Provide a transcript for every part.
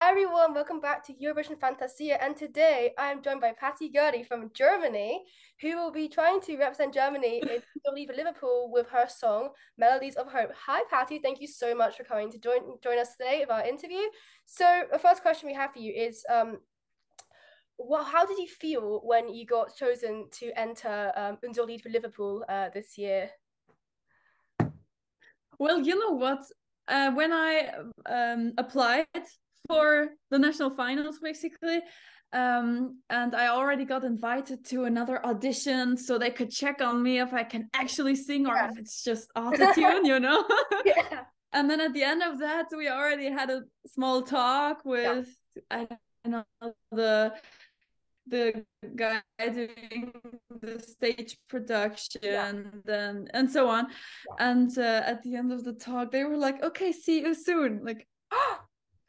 Hi everyone, welcome back to Eurovision Fantasia, and today I am joined by Patty Gurdy from Germany, who will be trying to represent Germany in Unser Lied, für Liverpool with her song Melodies of Hope. Hi Patty, thank you so much for coming to join us today of our interview. So the first question we have for you is how did you feel when you got chosen to enter Unser Lied für Liverpool this year? Well, you know what? When I applied for the national finals, basically, and I already got invited to another audition so they could check on me if I can actually sing or if it's just autotune, you know? Yeah. And then at the end of that, we already had a small talk with, I don't know, the guy doing the stage production and so on. And at the end of the talk they were like, okay, see you soon, like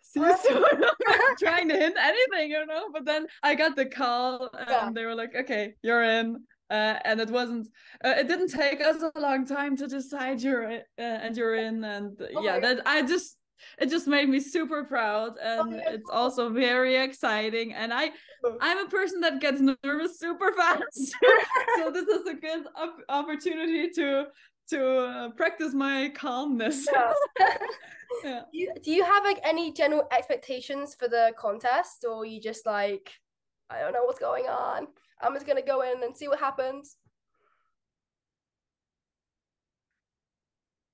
see you soon. I'm not trying to hint anything, you know, but then I got the call and they were like, okay, you're in. And it wasn't it didn't take us a long time to decide you're in. And it just made me super proud, and it's also very exciting. And I'm a person that gets nervous super fast. So this is a good opportunity to practice my calmness. Yeah. Do you have like any general expectations for the contest, or you just like, I don't know what's going on, I'm just gonna go in and see what happens?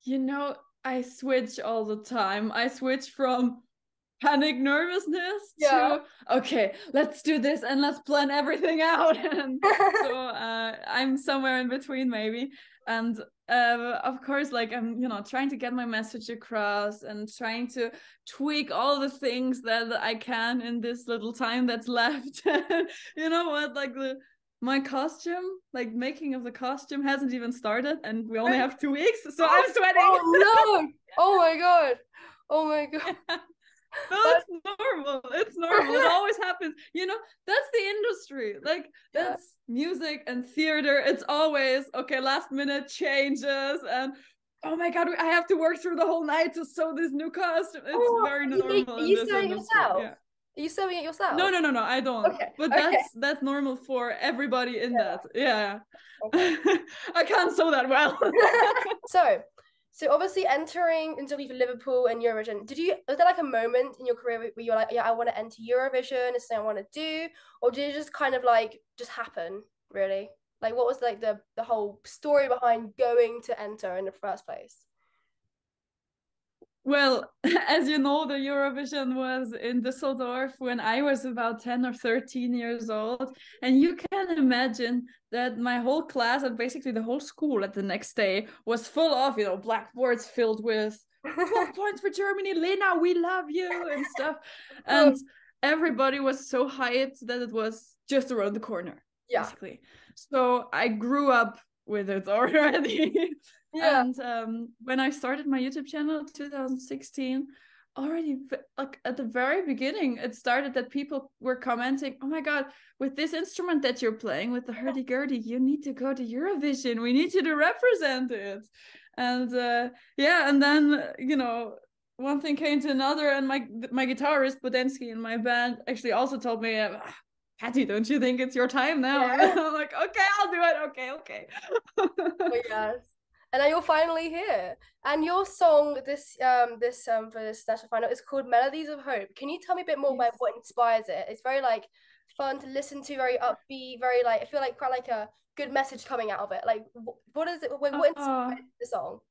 You know, I switch all the time. I switch from panic nervousness to, okay, let's do this and let's plan everything out. And so I'm somewhere in between, maybe. And of course, like, I'm, you know, trying to get my message across and trying to tweak all the things that I can in this little time that's left. You know what, like my costume, like making of the costume hasn't even started, and we only have 2 weeks, so I'm sweating. Oh no. Oh my god. Oh my god. Yeah. No, it's normal. It's normal. It always happens. You know, that's the industry. Like, that's music and theater. It's always, okay, last minute changes. And oh my God, I have to work through the whole night to sew this new costume. It's very normal in this industry. Yeah. Are you sewing it yourself? No, I don't. Okay. But that's normal for everybody in that. Yeah. Okay. I can't sew that well. So obviously entering into Liverpool and Eurovision, was there like a moment in your career where you're like, yeah, I want to enter Eurovision, it's something I want to do, or did it just kind of like just happen, really? Like what was like the whole story behind going to enter in the first place? Well, as you know, the Eurovision was in Düsseldorf when I was about 10 or 13 years old. And you can imagine that my whole class and basically the whole school at the next day was full of, you know, blackboards filled with 12 points for Germany, Lena, we love you, and stuff. And everybody was so hyped that it was just around the corner, basically. So I grew up with it already. And when I started my YouTube channel in 2016, already like at the very beginning, it started that people were commenting, oh my God, with this instrument that you're playing with the Hurdy Gurdy, you need to go to Eurovision. We need you to represent it. And and then, you know, one thing came to another, and my guitarist Budensky in my band actually also told me, Patty, don't you think it's your time now? And I'm like, okay, I'll do it. Okay. Oh yes. And now you're finally here. And your song for this national final is called Melodies of Hope. Can you tell me a bit more about what inspires it? It's very like fun to listen to, very upbeat, very like I feel like quite like a good message coming out of it. Like what is it? What inspired the song?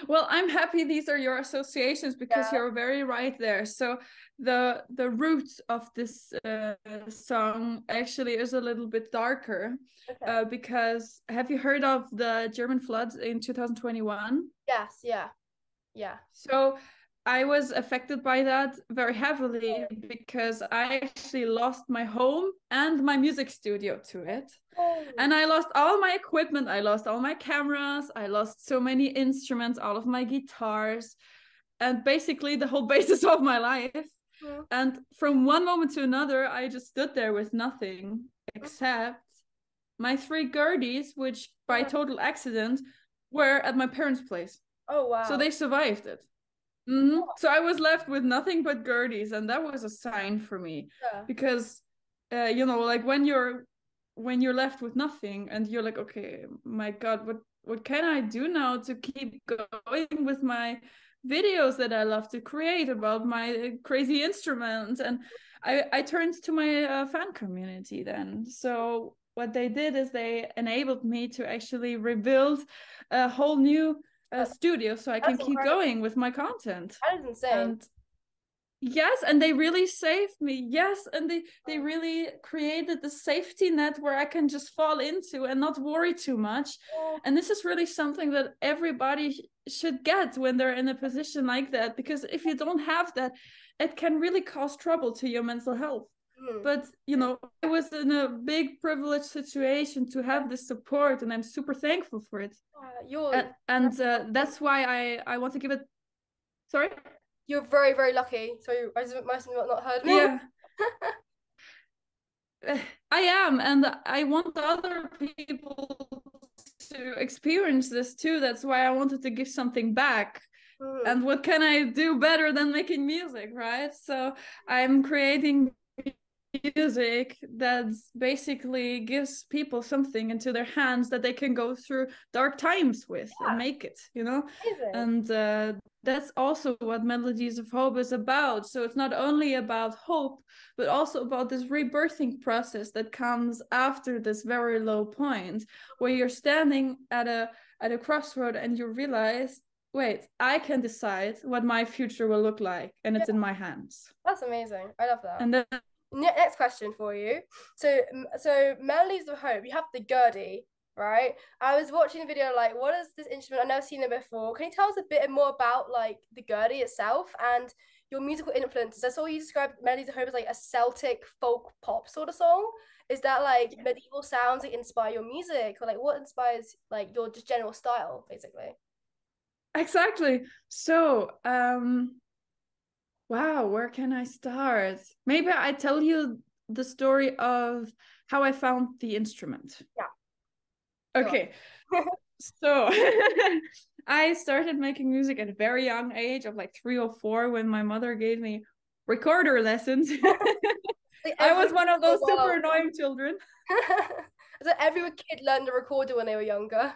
Well, I'm happy these are your associations, because you're very right there. So the roots of this song actually is a little bit darker, because have you heard of the German floods in 2021? Yes, yeah. So I was affected by that very heavily, because I actually lost my home and my music studio to it. And I lost all my equipment. I lost all my cameras. I lost so many instruments, all of my guitars, and basically the whole basis of my life. And from one moment to another, I just stood there with nothing except my 3 Gurdys, which by total accident were at my parents' place. Oh, wow. So they survived it. So I was left with nothing but Gurdies, and that was a sign for me Yeah. because, like when you're left with nothing, and you're like, okay, my God, what can I do now to keep going with my videos that I love to create about my crazy instruments? And I turned to my fan community then. So what they did is they enabled me to actually rebuild a whole new studio so I can That's keep incredible. going with my content. That is insane. And yes, and they really saved me. Yes, and they really created the safety net where I can just fall into and not worry too much. Oh, And this is really something that everybody should get when they're in a position like that, because if you don't have that, it can really cause trouble to your mental health. But I was in a big privileged situation to have this support, and I'm super thankful for it. And that's why I want to give it. Sorry. You're very, very lucky. So I just must have not heard me. Yeah. I am, and I want other people to experience this too. That's why I wanted to give something back. And what can I do better than making music, right? So I'm creating music that basically gives people something into their hands that they can go through dark times with and make it, Amazing. And that's also what Melodies of Hope is about. So it's not only about hope, but also about this rebirthing process that comes after this very low point where you're standing at a crossroad and you realize, wait, I can decide what my future will look like, and it's in my hands. That's amazing. I love that. And then next question for you. So Melodies of Hope, you have the Gurdy, right? I was watching a video like, what is this instrument? I've never seen it before. Can you tell us a bit more about like the Gurdy itself and your musical influences? I saw you describe Melodies of Hope as like a Celtic folk pop sort of song. Is that like medieval sounds that inspire your music, or like what inspires like your just general style, basically? exactly. So, wow, where can I start? Maybe I tell you the story of how I found the instrument. Yeah. Okay. So I started making music at a very young age of like 3 or 4 when my mother gave me recorder lessons. Like I was one of those super annoying children. So every kid learned the recorder when they were younger.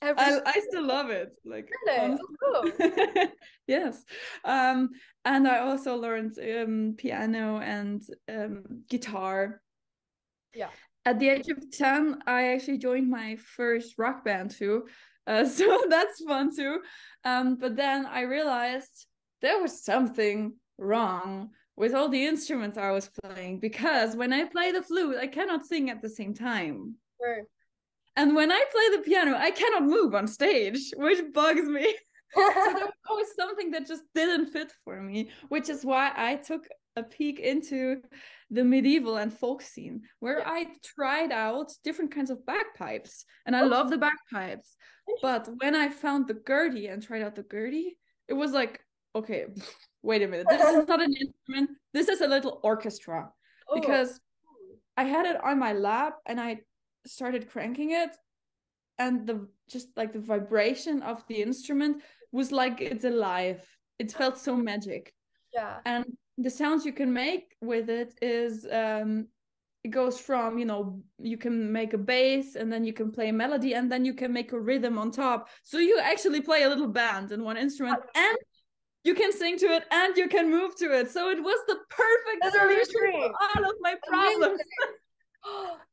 I still love it. Like, really? Oh, cool. Yes. And I also learned piano and guitar. Yeah. At the age of 10, I actually joined my first rock band too. So that's fun too. But then I realized there was something wrong with all the instruments I was playing, because when I play the flute, I cannot sing at the same time. True. And when I play the piano, I cannot move on stage, which bugs me. So there was always something that just didn't fit for me, which is why I took a peek into the medieval and folk scene, where I tried out different kinds of bagpipes, and I love the bagpipes. But when I found the Gurdy and tried out the Gurdy, it was like, okay, wait a minute, this is not an instrument, this is a little orchestra. Because I had it on my lap and I started cranking it, and the just like the vibration of the instrument was like it's alive. It felt so magic. Yeah. And the sounds you can make with it is it goes from, you can make a bass, and then you can play a melody, and then you can make a rhythm on top. So you actually play a little band in one instrument, and you can sing to it, and you can move to it. So it was the perfect solution for all of my problems.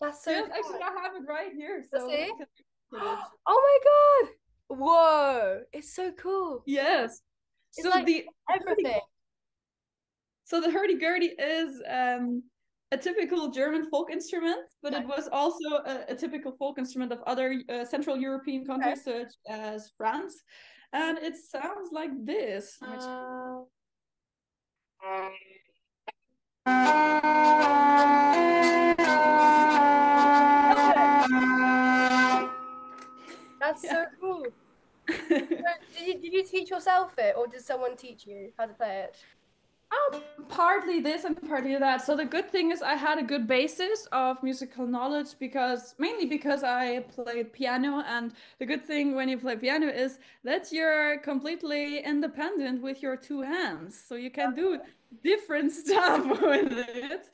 That's so yes, actually I have it right here. So oh my god. Whoa. It's so cool. Yes. It's so like the everything. So the Hurdy Gurdy is a typical German folk instrument, but it was also a typical folk instrument of other Central European countries, such as France. And it sounds like this. That's so cool. So did you teach yourself it, or did someone teach you how to play it? Partly this and partly that. So the good thing is I had a good basis of musical knowledge mainly because I played piano. And the good thing when you play piano is that you're completely independent with your two hands. So you can do different stuff with it.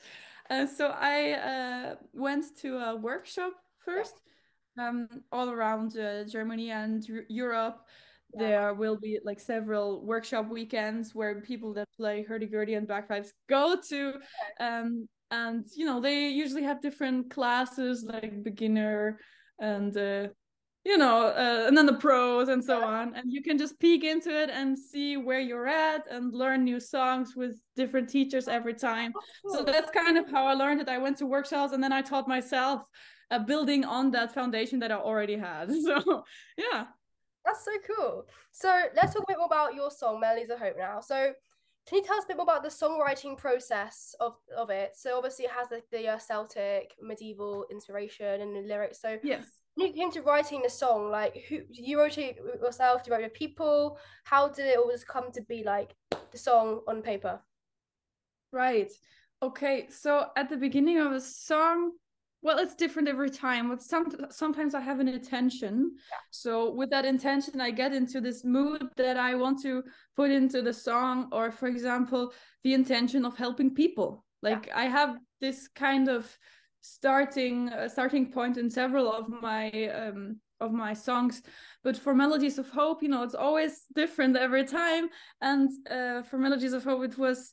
So I went to a workshop first, all around Germany and Europe. There will be like several workshop weekends where people that play hurdy-gurdy and bagpipes go to. And they usually have different classes like beginner and and then the pros and so on. And you can just peek into it and see where you're at and learn new songs with different teachers every time. So that's kind of how I learned it. I went to workshops and then I taught myself, building on that foundation that I already had. So yeah. That's so cool. So let's talk a bit more about your song, Melodies of Hope now. So can you tell us a bit more about the songwriting process of it? So obviously it has the Celtic medieval inspiration and the lyrics. So Yes. when you came to writing the song, like who you wrote it yourself, you wrote it with people, how did it always come to be like the song on paper? Right. Okay. So at the beginning of a song, well, it's different every time. But sometimes I have an intention. So with that intention, I get into this mood that I want to put into the song. Or for example, the intention of helping people. Like I have this kind of starting point in several of my songs. But for Melodies of Hope, it's always different every time. And for Melodies of Hope, it was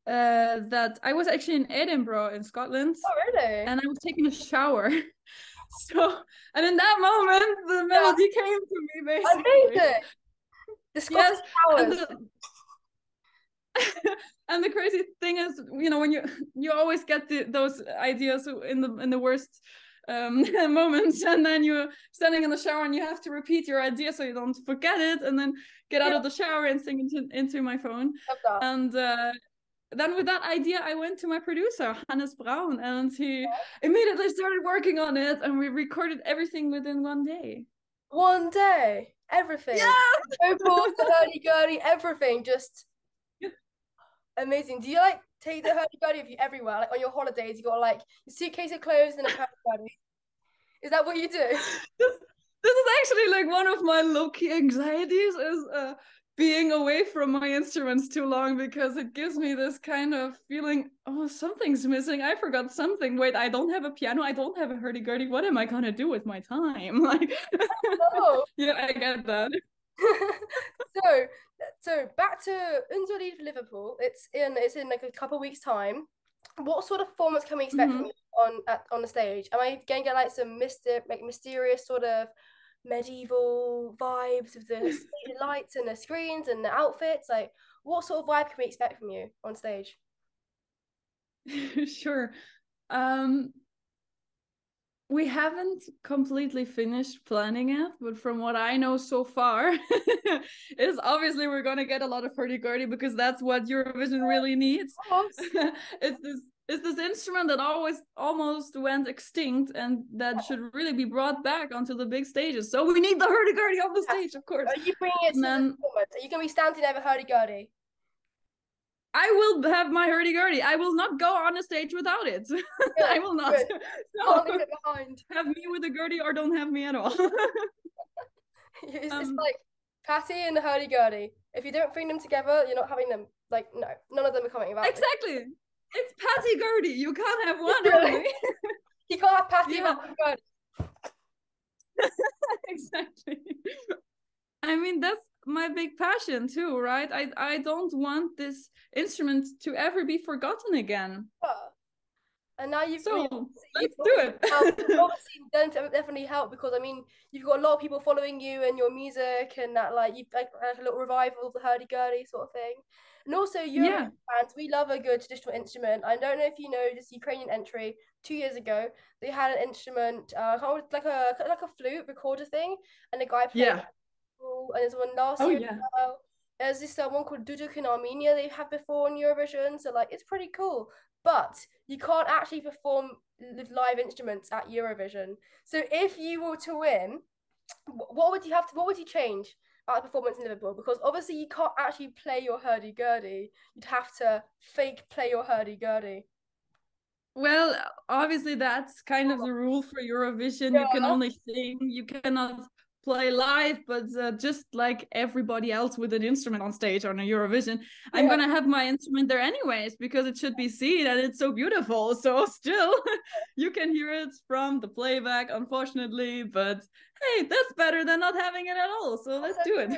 that I was actually in Edinburgh in Scotland. Oh, really? And I was taking a shower. So, and in that moment, the melody came to me, basically. Amazing. The Scottish showers. And the crazy thing is, when you always get those ideas in the worst moments, and then you're standing in the shower and you have to repeat your idea so you don't forget it, and then get out of the shower and sing into my phone. And then with that idea, I went to my producer, Hannes Braun, and he immediately started working on it, and we recorded everything within 1 day. 1 day? Everything? Yeah! Vocals, the hurdy-gurdy, everything, just amazing. Do you like take the hurdy-gurdy with you everywhere? Like on your holidays, you got like a suitcase of clothes and a hurdy-gurdy. Is that what you do? This is actually like one of my low-key anxieties is being away from my instruments too long, because it gives me this kind of feeling, oh, something's missing. I forgot something. Wait, I don't have a piano. I don't have a hurdy-gurdy. What am I gonna do with my time? Like, yeah, I get that. So back to Unser Lied for Liverpool. It's in like a couple of weeks' time. What sort of performance can we expect from you on the stage? Am I going to get like some mysterious sort of medieval vibes with the lights and the screens and the outfits? Like, what sort of vibe can we expect from you on stage? Sure. We haven't completely finished planning it, but from what I know so far, is obviously we're gonna get a lot of hurdy-gurdy, because that's what Eurovision really needs. It's this instrument that almost went extinct, and that should really be brought back onto the big stages. So we need the hurdy-gurdy on the stage, of course. Are you bringing it to the performance? Are you gonna be standing there with hurdy-gurdy? I will have my hurdy-gurdy. I will not go on a stage without it. I will not. Can't leave it behind. Have me with the gurdy or don't have me at all. It's like Patty and the hurdy-gurdy. If you don't bring them together, you're not having them. Like, no, none of them are coming about. Exactly. It's Patty Gurdy. You can't have one only. You can't have Patty without Gurdy. Exactly. I mean, that's my big passion too, right? I don't want this instrument to ever be forgotten again. And now let's do it. Obviously, definitely help, because I mean, you've got a lot of people following you and your music, and that like you've like a little revival of the hurdy-gurdy sort of thing. And also, Eurovision fans, we love a good traditional instrument. I don't know if you know this Ukrainian entry. 2 years ago, they had an instrument, like a flute recorder thing, and the guy played. And there's one last year as well. There's this one called Duduk in Armenia they have before in Eurovision, so like it's pretty cool. But you can't actually perform with live instruments at Eurovision. So if you were to win, what would you change at a performance in Liverpool? Because obviously you can't actually play your Hurdy Gurdy. You'd have to fake play your Hurdy Gurdy. Well, obviously that's kind of the rule for Eurovision. You can Yeah. only sing, you cannot play live, but just like everybody else with an instrument on stage on a Eurovision, I'm Yeah. gonna have my instrument there anyways because it should be seen and it's so beautiful. So still, you can hear it from the playback, unfortunately, but hey, that's better than not having it at all. So let's do it.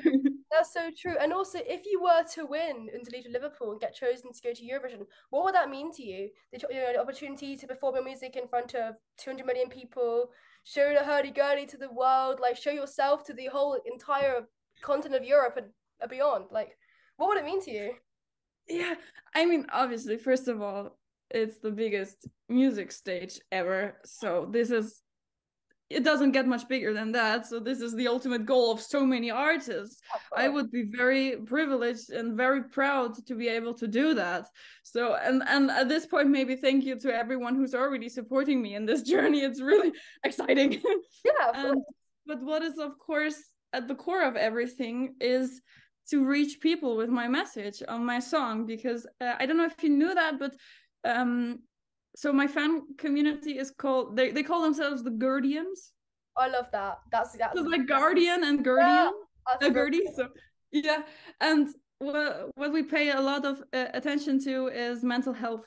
That's so true. And also, if you were to win Unser Lied for Liverpool and get chosen to go to Eurovision, what would that mean to you? The opportunity to perform your music in front of 200 million people, show the Hurdy Gurdy to the world, like show yourself to the whole entire continent of Europe and beyond. Like, what would it mean to you? Yeah, I mean, obviously, first of all, it's the biggest music stage ever. So it doesn't get much bigger than that. So this is the ultimate goal of so many artists. I would be very privileged and very proud to be able to do that. So and at this point, maybe thank you to everyone who's already supporting me in this journey. It's really exciting. Yeah, but what is of course at the core of everything is to reach people with my message on my song, because I don't know if you knew that, but so my fan community is called, they call themselves the Guardians. I love that. That's So like Guardian and yeah, Guardian, that's a a good. Gurdy. So yeah, and what we pay a lot of attention to is mental health.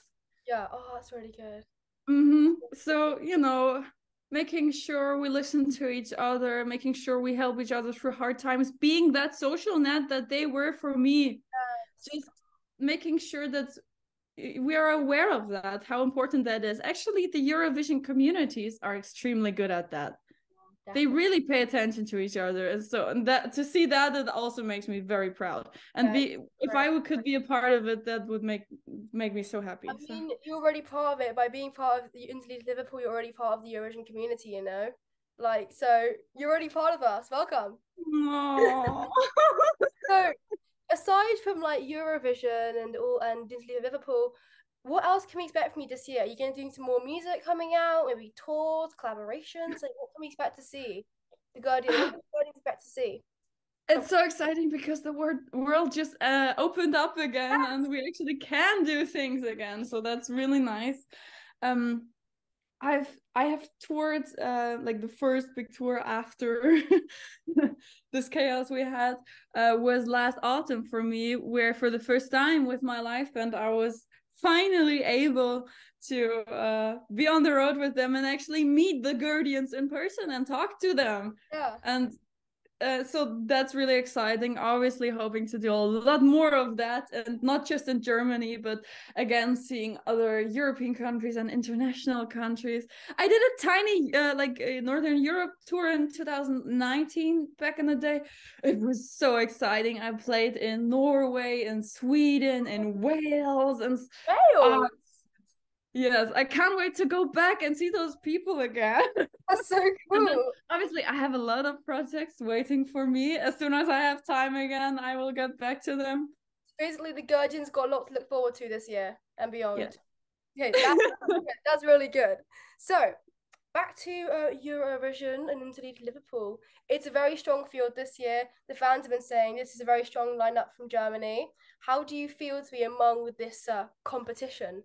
Yeah, oh, that's really good. So making sure we listen to each other, making sure we help each other through hard times, being that social net that they were for me, just making sure that we are aware of that, how important that is. Actually, the Eurovision communities are extremely good at that. They really pay attention to each other, and so that to see that, it also makes me very proud. And if I could be a part of it, that would make me so happy. I mean, you're already part of it by being part of the Unser Lied Liverpool. You're already part of the Eurovision community, you know. Like, so you're already part of us. Welcome. So, aside from like Eurovision and Unser Lied Liverpool, what else can we expect from you this year? Are you going to do some more music coming out? Maybe tours, collaborations? Like, what can we expect to see? The Guardian, what can we expect to see? It's so exciting because the world just opened up again, and we actually can do things again. So that's really nice. I have toured like the first big tour after this chaos we had was last autumn for me, where for the first time with my live band I was finally able to be on the road with them and actually meet the Guardians in person and talk to them. Yeah. And so that's really exciting. Obviously hoping to do a lot more of that, and not just in Germany, but again seeing other European countries and international countries. I did a tiny like a Northern Europe tour in 2019 back in the day. It was so exciting. I played in Norway and Sweden and Wales and Wales. yes, I can't wait to go back and see those people again. That's so cool. Obviously, I have a lot of projects waiting for me. As soon as I have time again, I will get back to them. Basically, the Guardians got a lot to look forward to this year and beyond. Yes. Okay, that's really good. So, back to Eurovision and Unser Lied Liverpool. It's a very strong field this year. The fans have been saying this is a very strong lineup from Germany. How do you feel to be among this competition?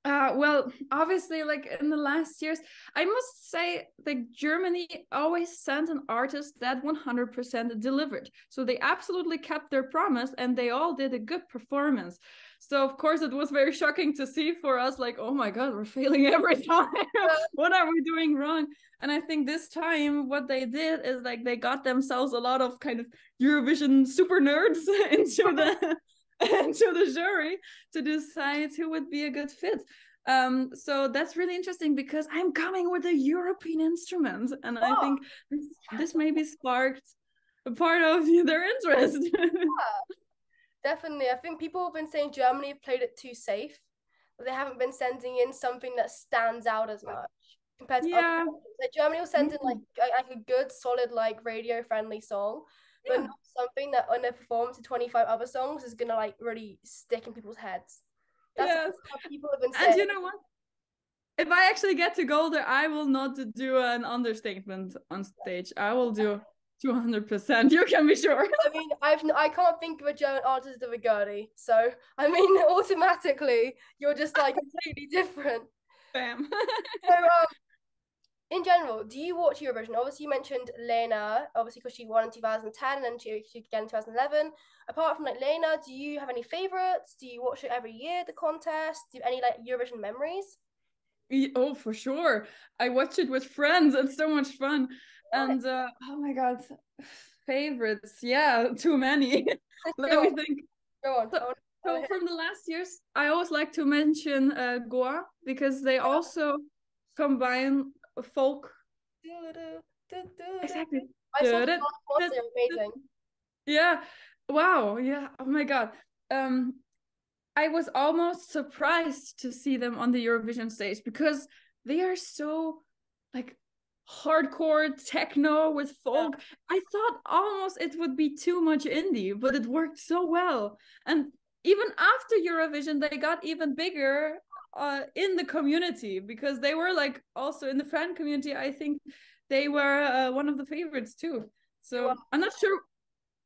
Well, obviously, like in the last years, I must say that Germany always sent an artist that 100% delivered. So they absolutely kept their promise and they all did a good performance. So of course it was very shocking to see for us, like, oh my God, we're failing every time. What are we doing wrong? And I think this time what they did is like they got themselves a lot of kind of Eurovision super nerds into the jury to decide who would be a good fit. So that's really interesting because I'm coming with a European instrument, and I think this maybe sparked a part of their interest. Definitely. I think people have been saying Germany have played it too safe, but they haven't been sending in something that stands out as much compared to other countries. Like Germany will send in like a good, solid, like radio friendly song, but not something that when they perform to 25 other songs is gonna like really stick in people's heads. That's what people have been saying. And you know what? If I actually get to go there, I will not do an understatement on stage. I will do 200%. You can be sure. I mean, I can't think of a German artist of a Gurdy, so I mean, automatically you're just like completely different. Bam. So, in general, do you watch Eurovision? Obviously, you mentioned Lena, obviously because she won in 2010 and then she again in 2011. Apart from like Lena, do you have any favorites? Do you watch it every year, the contest? Do you have any like Eurovision memories? Oh, for sure. I watch it with friends. It's so much fun. And oh my God, favorites. Yeah, too many. Let me think. Go on. So from the last years, I always like to mention Goa because they also combine folk. Exactly. I saw the ones, they're amazing. Yeah. Wow. Yeah. Oh my God. I was almost surprised to see them on the Eurovision stage because they are so like hardcore techno with folk. Yeah. I thought almost it would be too much indie, but it worked so well. And even after Eurovision, they got even bigger in the community because they were like also in the fan community. I think they were one of the favorites too. So I'm not sure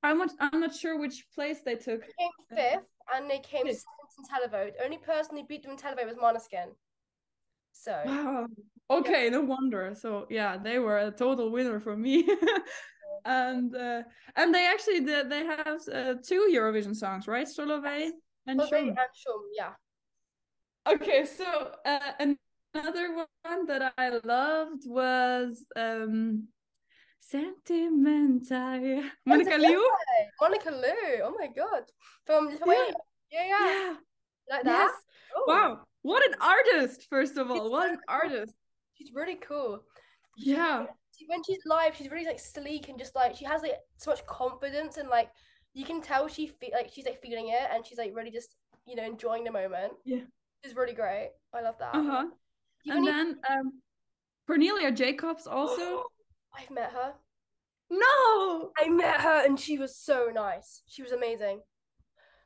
I'm not sure which place they took. They came fifth and they came seventh in televote. Only person who beat them in televote was Måneskin. So wow. Okay, yeah. No wonder. So yeah, they were a total winner for me. And they actually they have two Eurovision songs, right? Solveig and Shum. Yeah. Okay, so another one that I loved was Sentimental. Monica Liu. Monica Liu. Oh my God. From Lithuania. Yeah. Like that? Yes. Oh. Wow. What an artist, first of all. What an artist. She's really cool. Yeah. When she's live, she's really like sleek and just like she has like so much confidence and like you can tell she's like feeling it and she's like really just enjoying the moment. Yeah. It's really great. I love that. And then Cornelia Jacobs also. I've met her. No! I met her and she was so nice. She was amazing.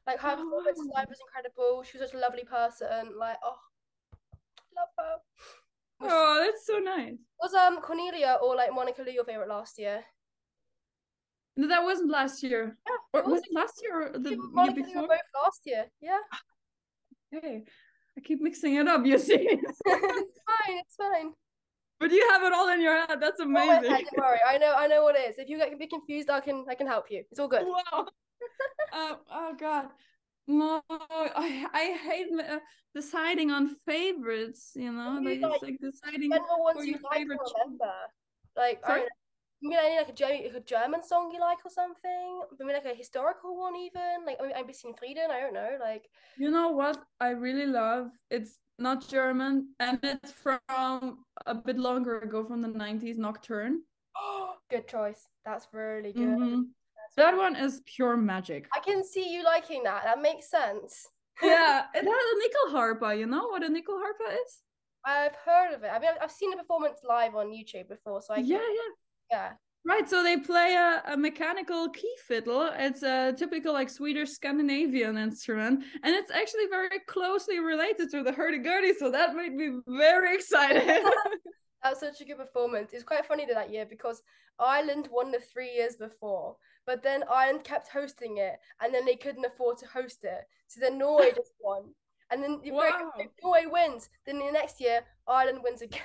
Like her performance live was incredible. She was such a lovely person. Like, oh, love her. Oh, that's so nice. Was Cornelia or like Monica Liu your favorite last year? No, that wasn't last year. Yeah, was it last year or the Monica year before? Liu both last year. Yeah. Okay, I keep mixing it up. You see? It's fine. But you have it all in your head. That's amazing. Don't worry. I know what it is. If you get confused, I can help you. It's all good. Wow. Oh God. No, I hate deciding on favorites. You know, like deciding ones you like to remember. Like sorry? Any like a German song you like or something? Maybe like a historical one even. Like Ein bisschen Frieden. I don't know. Like you know what I really love? It's not German and it's from a bit longer ago from the 90s. Nocturne. Good choice. That's really good. That one is pure magic. I can see you liking that. That makes sense. Yeah, it has a nickel harpa. You know what a nickel harpa is? I've heard of it. I mean, I've seen the performance live on YouTube before, so yeah. Right, so they play a mechanical key fiddle. It's a typical like Swedish Scandinavian instrument, and it's actually very closely related to the Hurdy Gurdy. So that made me very excited. That was such a good performance. It's quite funny that year because Ireland won the 3 years before, but then Ireland kept hosting it, and then they couldn't afford to host it. So then Norway just won. And then if Norway wins, then the next year, Ireland wins again.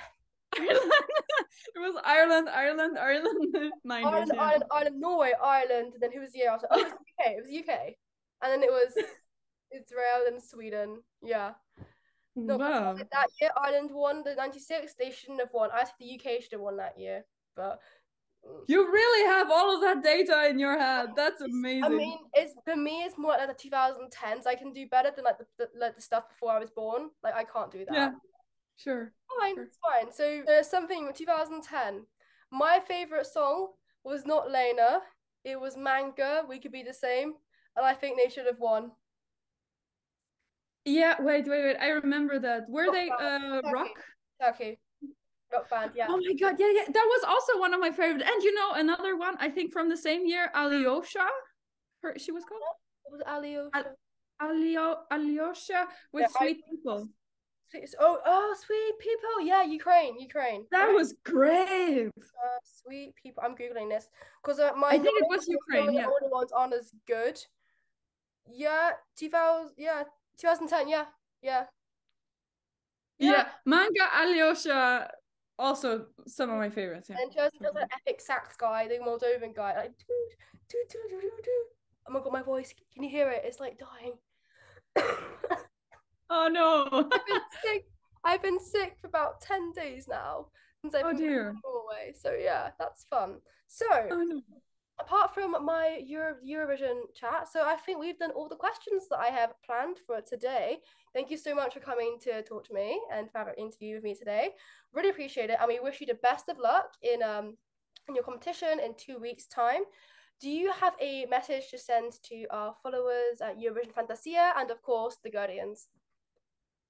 It was Ireland, 90s. Ireland, Norway, Ireland, and then who was the year after? Oh, it was UK. And then it was Israel and Sweden. Yeah. No, wow. That year Ireland won the 96. They shouldn't have won. I think the UK should have won that year, but you really have all of that data in your head. That's amazing. I mean, for me, it's more like the 2010s. I can do better than like the stuff before I was born. Like I can't do that. Yeah, sure. Fine, it's fine. So there's something with 2010. My favorite song was not Lena. It was Manga. We Could Be the Same, and I think they should have won. Yeah, wait. I remember that. Were they rock? Turkey. Rock band, yeah. Oh my God, yeah. That was also one of my favorites. And you know, another one, I think from the same year, Alyosha. She was called? What was Alyosha? Alyosha with Sweet People. Oh, sweet people. Yeah, Ukraine. That Okay. was great. Sweet people. I'm Googling this because my I think it knowledge was of some of Ukraine. the Yeah. older ones aren't as good. Yeah, 2000. Yeah, 2010. Yeah, yeah, yeah. Yeah. Manga Alyosha, also some of my favorites. Yeah. And 2010 was an epic sax guy, the Moldovan guy, like. Oh my god, my voice. Can you hear it? It's like dying. Oh no. I've been sick. I've been sick for about 10 days now since I've Oh been dear. away. So yeah, that's fun. So Oh no. apart from my Eurovision chat, so I think we've done all the questions that I have planned for today. Thank you so much for coming to talk to me and for having an interview with me today. Really appreciate it, and we wish you the best of luck in your competition in 2 weeks' time. Do you have a message to send to our followers at Eurovision Fantasia and of course the Guardians?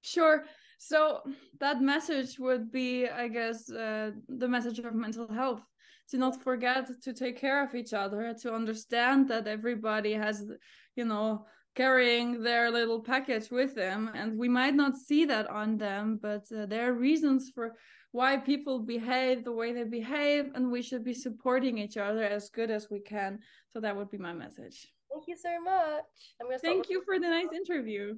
Sure. So that message would be, I guess, the message of mental health. To not forget to take care of each other, to understand that everybody has, carrying their little package with them. And we might not see that on them, but there are reasons for why people behave the way they behave, and we should be supporting each other as good as we can. So that would be my message. Thank you so much. I'm gonna stop Thank you recording. for the nice interview.